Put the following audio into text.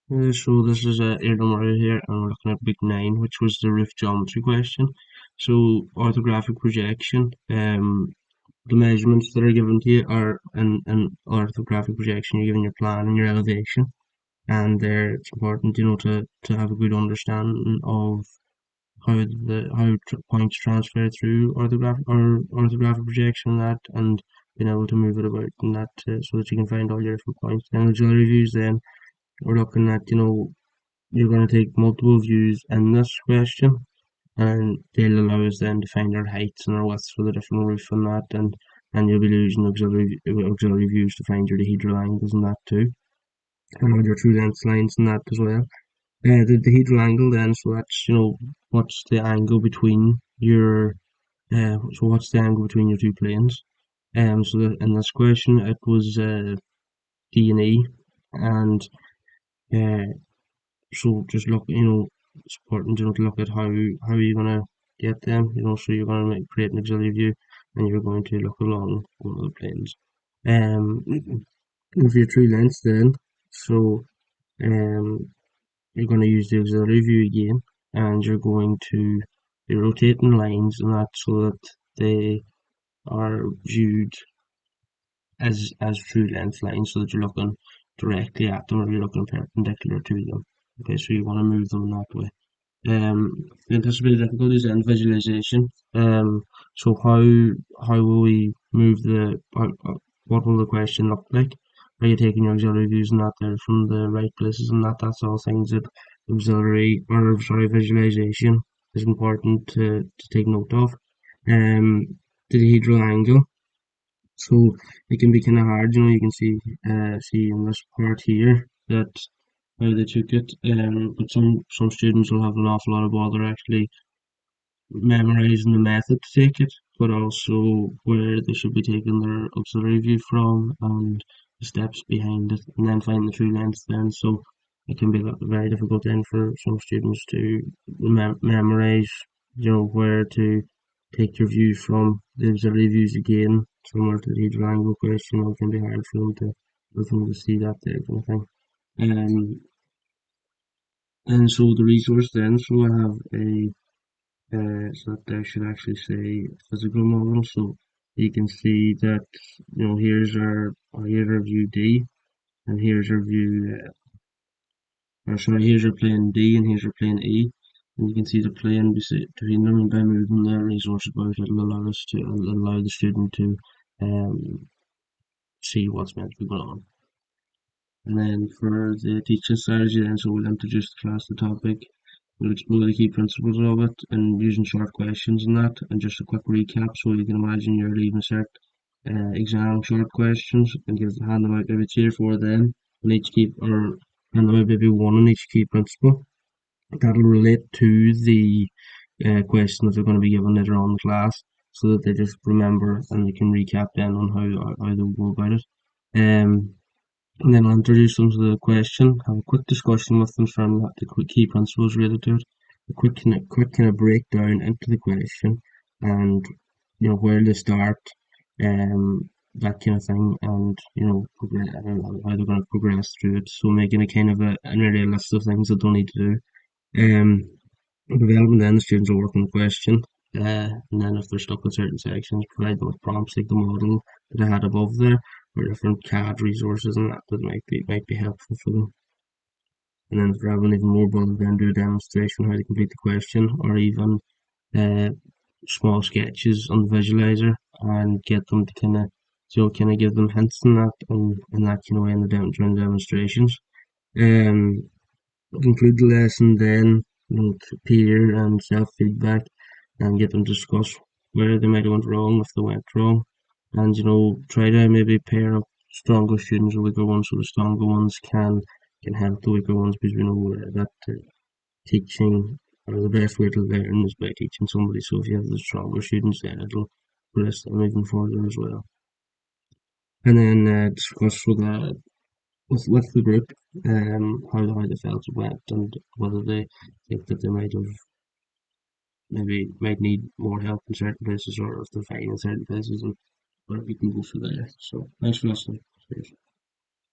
So this is Iarla Ó here, and we're looking at Big Nine, which was the roof geometry question. So orthographic projection, the measurements that are given to you are an orthographic projection. You're given your plan and your elevation, and there it's important, to have a good understanding of how points transfer through orthographic projection and that, and being able to move it about and that, so that you can find all your different points. And auxiliary views, then we're looking at, you're going to take multiple views in this question, and they'll allow us then to find our heights and our widths for the different roof and that, and you'll be using auxiliary views to find your dihedral angles and that too, and all your true length lines and that as well. The dihedral angle then, so that's, what's the angle between what's the angle between your two planes. So in this question it was D and E, and uh, so just look, it's important, to look at how you're gonna get them, so you're gonna create an auxiliary view, and you're going to look along one of the planes. Um, with your true lengths then, so um, you're gonna use the auxiliary view again, and you're going to be rotating lines and that so that they are viewed as true length lines, so that you're looking directly at them or you're looking perpendicular to them. Okay, so you want to move them that way. The anticipated difficulties and visualization. So how will we move what will the question look like? Are you taking your auxiliary views and that there from the right places and that? That's all things that visualization is important to take note of. The dihedral angle. So it can be kind of hard, you can see in this part here that how they took it. But some students will have an awful lot of bother actually memorizing the method to take it, but also where they should be taking their auxiliary view from and the steps behind it, and then find the true length then. So it can be very difficult then for some students to memorize, where to take your view from the auxiliary views again, similar to the angle question. It can be hard for them to see that there kind of thing. And so the resource then, so I have so that there should actually say physical model. So you can see that, here's our view D, and here's our view, or sorry, here's our plane D, and here's our plane E. And you can see the plane between them, and by moving the resource about, it'll allow the student to um, see what's meant to be going on. And then for the teaching strategy, then, so we'll introduce the class the topic. We'll explore the key principles of it and using short questions and that, and just a quick recap so you can imagine you're leaving cert exam short questions and hand them out maybe 3 or 4 of them, and each key, or hand them out maybe one on each key principle. That'll relate to the question that they're going to be given later on in the class, so that they just remember and they can recap then on how they go about it. And then I'll introduce them to the question, have a quick discussion with them from the key principles related to it, a quick kind of breakdown into the question, and where to start, that kind of thing, and how they're going to progress through it. So making a kind of an area list of things that they'll need to do. Development, then the students will work on the question, and then if they're stuck with certain sections, provide them with prompts like the model that I had above there, or different CAD resources and that might be helpful for them. And then if they're having even more bother, then do a demonstration how to complete the question, or even uh, small sketches on the visualizer, and get them to kind of give them hints and that, and that kind of way in during the demonstrations. Um, Conclude the lesson then, to peer and self-feedback, and get them to discuss where they might have went wrong, if they went wrong, and try to maybe pair up stronger students with weaker ones, so the stronger ones can help the weaker ones, because we know that teaching, or the best way to learn is by teaching somebody. So if you have the stronger students, then it'll progress them even further as well. And then discuss with the group, how they felt it went, and whether they think that they might need more help in certain places, or if they're fine in certain places, and where we can go from there. So thanks for listening. Cheers.